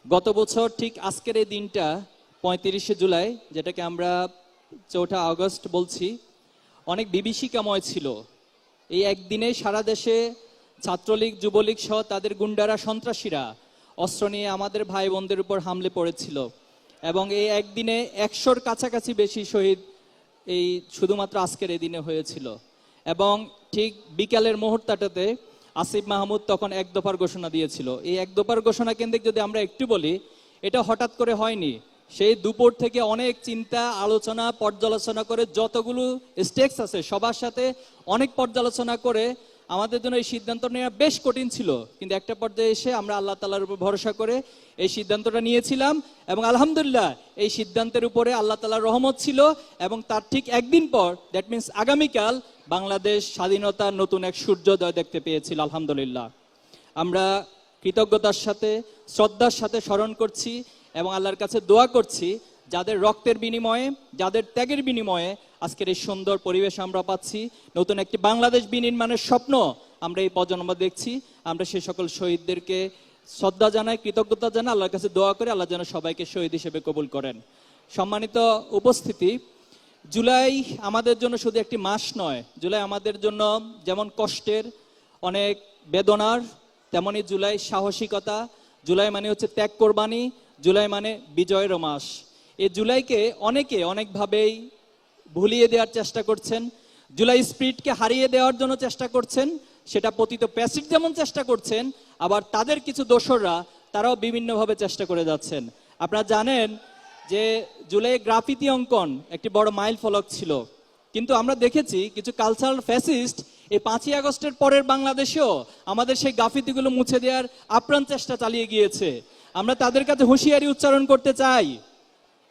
গত বছর ঠিক আজকের এই দিনটা ৩৫শে জুলাই, যেটাকে আমরা ৪ঠা আগস্ট বলছি, অনেক বিভীষিকাময় ছিল। এই একদিনে সারা দেশে ছাত্রলীগ, যুবলীগ সহ তাদের গুন্ডারা, সন্ত্রাসীরা অস্ত্র নিয়ে আমাদের ভাই বোনদের উপর হামলে পড়েছিল এবং এই একদিনে ১০০-র কাছাকাছি বেশি শহীদ এই শুধুমাত্র আজকের এই দিনে হয়েছিল। এবং ঠিক বিকালের মুহূর্তটাতে আসিফ মাহমুদ তখন এক দফার ঘোষণা দিয়েছিল। এই এক দফার ঘোষণা কেন্দ্রিক যদি আমরা একটু বলি, এটা হঠাৎ করে হয়নি। সেই দুপুর থেকে অনেক চিন্তা, আলোচনা, পর্যালোচনা করে যতগুলো স্টেকস আছে সবার সাথে অনেক পর্যালোচনা করে আমাদের জন্য এই সিদ্ধান্ত নেওয়া বেশ কঠিন ছিল, কিন্তু একটা পর্যায়ে এসে আমরা আল্লাহ তাআলার উপর ভরসা করে এই সিদ্ধান্তটা নিয়েছিলাম এবং আলহামদুলিল্লাহ এই সিদ্ধান্তের উপরে আল্লাহ তাআলার রহমত ছিল। এবং তার ঠিক একদিন পর, দ্যাট মিনস আগামীকাল, বাংলাদেশ স্বাধীনতার নতুন এক সূর্যোদয় দেখতে পেয়েছিল আলহামদুলিল্লাহ। আমরা কৃতজ্ঞতার সাথে, শ্রদ্ধার সাথে স্মরণ করছি এবং আল্লাহর কাছে দোয়া করছি, যাদের রক্তের বিনিময়ে, যাদের ত্যাগের বিনিময়ে আজকের এই সুন্দর পরিবেশ আমরা পাচ্ছি, নতুন একটি বাংলাদেশ বিনির্মাণের স্বপ্ন আমরা এই প্রজন্ম দেখছি। আমরা সেই সকল শহীদদেরকে শ্রদ্ধা জানাই, কৃতজ্ঞতা জানাই, আল্লাহর কাছে দোয়া করে আল্লাহ যেন সবাইকে শহীদ হিসেবে কবুল করেন। সম্মানিত উপস্থিতি, জুলাই আমাদের জন্য শুধু একটি মাস নয়। জুলাই আমাদের জন্য যেমন কষ্টের, অনেক বেদনার, তেমনি জুলাই সাহসিকতা। জুলাই মানে হচ্ছে ত্যাগ কোরবানি, জুলাই মানে বিজয়েরও মাস। এই জুলাইকে অনেকে অনেকভাবেই ভুলিয়ে দেওয়ার চেষ্টা করছেন, জুলাই স্পিরিটকে হারিয়ে দেওয়ার জন্য চেষ্টা করছেন। সেটা পতিত প্যাসিড যেমন চেষ্টা করছেন, আবার তাদের কিছু দোসররা তারাও বিভিন্নভাবে চেষ্টা করে যাচ্ছেন। আপনারা জানেন যে জুলাই গ্রাফিতি অঙ্কন একটি বড় মাইল ফলক ছিল, কিন্তু আমরা দেখেছি কিছু কালচারাল ফ্যাসিস্ট এই ৫ই আগস্টের পরের বাংলাদেশেও আমাদের সেই গ্রাফিতিগুলো মুছে দেওয়ার আপ্রাণ চেষ্টা চালিয়ে গিয়েছে। আমরা তাদের কাছে হুঁশিয়ারি উচ্চারণ করতে চাই,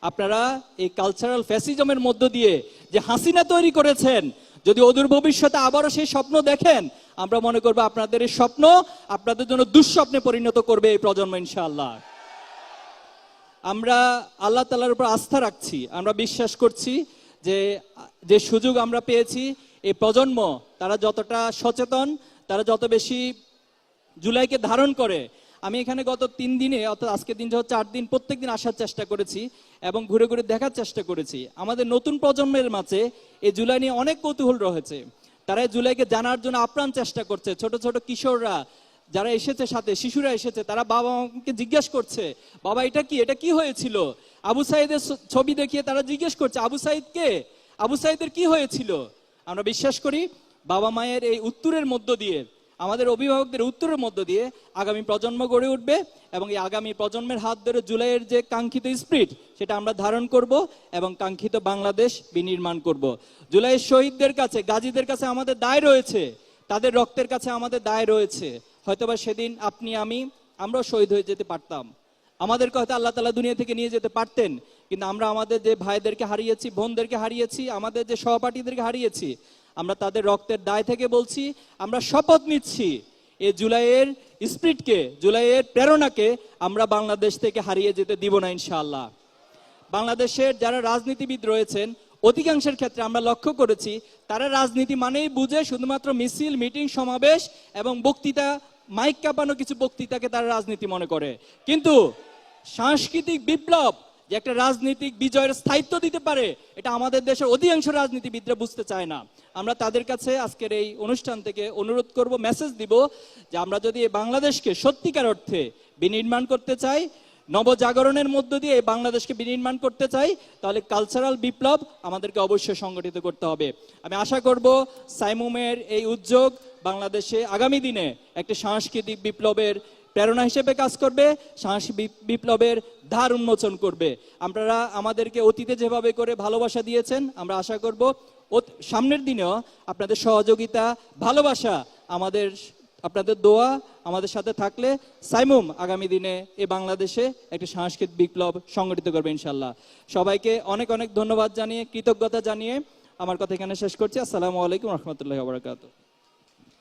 আপনারা এই কালচারাল ফ্যাসিজমের মধ্য দিয়ে যে হাসিনা তৈরি করেছেন, যদি অদূর ভবিষ্যতে আবারও সেই স্বপ্ন দেখেন, আমরা মনে করবো আপনাদের এই স্বপ্ন আপনাদের জন্য দুঃস্বপ্নে পরিণত করবে এই প্রজন্ম ইনশাআল্লাহ। আমরা আল্লাহ তাআলার উপর আস্থা রাখছি, আমরা বিশ্বাস করছি যে যে সুযোগ আমরা পেয়েছি, এই প্রজন্ম তারা যতটা সচেতন, তারা যত বেশি জুলাইকে ধারণ করে। আমি এখানে গত 3 দিনে, অর্থাৎ আজকের দিন হচ্ছে 8 দিন, প্রত্যেক দিন আসার চেষ্টা করেছি এবং ঘুরে ঘুরে দেখার চেষ্টা করেছি। আমাদের নতুন প্রজন্মের মাঝে এই জুলাই নিয়ে অনেক কৌতূহল রয়েছে। তারা এই জুলাইকে জানার জন্য আপ্রাণ চেষ্টা করছে। ছোট ছোট কিশোররা যারা এসেছে, সাথে শিশুরা এসেছে, তারা বাবা মাকে জিজ্ঞেস করছে, বাবা এটা কি, এটা কি হয়েছিল? আবু সাইদের ছবি দেখিয়ে তারা জিজ্ঞেস করছে, আবু সাইদ কে, আবু সাইদের কি হয়েছিল? আমরা বিশ্বাস করি বাবা মায়ের এই উত্তরের মধ্য দিয়ে, আমাদের অভিভাবকদের উত্তরের মধ্য দিয়ে আগামী প্রজন্ম গড়ে উঠবে এবং এই আগামী প্রজন্মের হাত ধরে জুলাইয়ের যে কাঙ্ক্ষিত স্পিরিট সেটা আমরা ধারণ করব এবং কাঙ্ক্ষিত বাংলাদেশ বিনির্মাণ করব। জুলাইয়ের শহীদদের কাছে, গাজীদের কাছে আমাদের দায় রয়েছে, তাদের রক্তের কাছে আমাদের দায় রয়েছে। হয়তোবা সেদিন আপনি আমরাও শহীদ হয়ে যেতে পারতাম, আমাদেরকে হয়তো আল্লাহ তাআলা দুনিয়া থেকে নিয়ে যেতে পারতেন, কিন্তু আমরা আমাদের যে ভাইদেরকে হারিয়েছি, বোনদেরকে হারিয়েছি, আমাদের যে সহপাঠীদেরকে হারিয়েছি, আমরা তাদের রক্তের দায় থেকে বলছি, আমরা শপথ নিচ্ছি এই জুলাইয়ের স্পিরিটকে, জুলাইয়ের প্রেরণাকে আমরা বাংলাদেশ থেকে হারিয়ে যেতে দিব না ইনশাআল্লাহ। বাংলাদেশের যারা রাজনীতিবিদ রয়েছেন, অধিকাংশের ক্ষেত্রে আমরা লক্ষ্য করেছি তারা রাজনীতি মানেই বুঝে শুধুমাত্র মিছিল, মিটিং, সমাবেশ এবং বক্তৃতা, মাইক কাঁপানো কিছু বক্তৃতাকে তারা রাজনীতি মনে করে। কিন্তু সাংস্কৃতিক বিপ্লব যে একটা রাজনৈতিক বিজয়ের স্থায়িত্ব দিতে পারে, এটা আমাদের দেশের অধিকাংশ রাজনীতিবিদরা বুঝতে চায় না। আমরা তাদের কাছে আজকের এই অনুষ্ঠান থেকে অনুরোধ করব, মেসেজ দিব যে আমরা যদি এই বাংলাদেশকে সত্যিকার অর্থে বিনির্মাণ করতে চাই, নবজাগরণের মধ্য দিয়ে এই বাংলাদেশকে বিনির্মাণ করতে চাই, তাহলে কালচারাল বিপ্লব আমাদেরকে অবশ্যই সংগঠিত করতে হবে। আমি আশা করব সাইমুমের এই উদ্যোগ বাংলাদেশে আগামী দিনে একটি সাংস্কৃতিক বিপ্লবের প্রেরণা হিসেবে কাজ করবে, সাংস্কৃতিক বিপ্লবের ধার উন্মোচন করবে। আপনারা আমাদেরকে অতীতে যেভাবে করে ভালোবাসা দিয়েছেন, আমরা আশা করব সামনের দিনেও আপনাদের সহযোগিতা, ভালোবাসা, আপনাদের দোয়া আমাদের সাথে থাকলে সাইমুম আগামী দিনে এই বাংলাদেশে একটি সাংস্কৃতিক বিপ্লব সংগঠিত করবে ইনশাআল্লাহ। সবাইকে অনেক অনেক ধন্যবাদ জানিয়ে, কৃতজ্ঞতা জানিয়ে আমার কথা এখানে শেষ করছি। আসসালামু আলাইকুম রহমতুল্লাহি ওয়া বারাকাতুহু।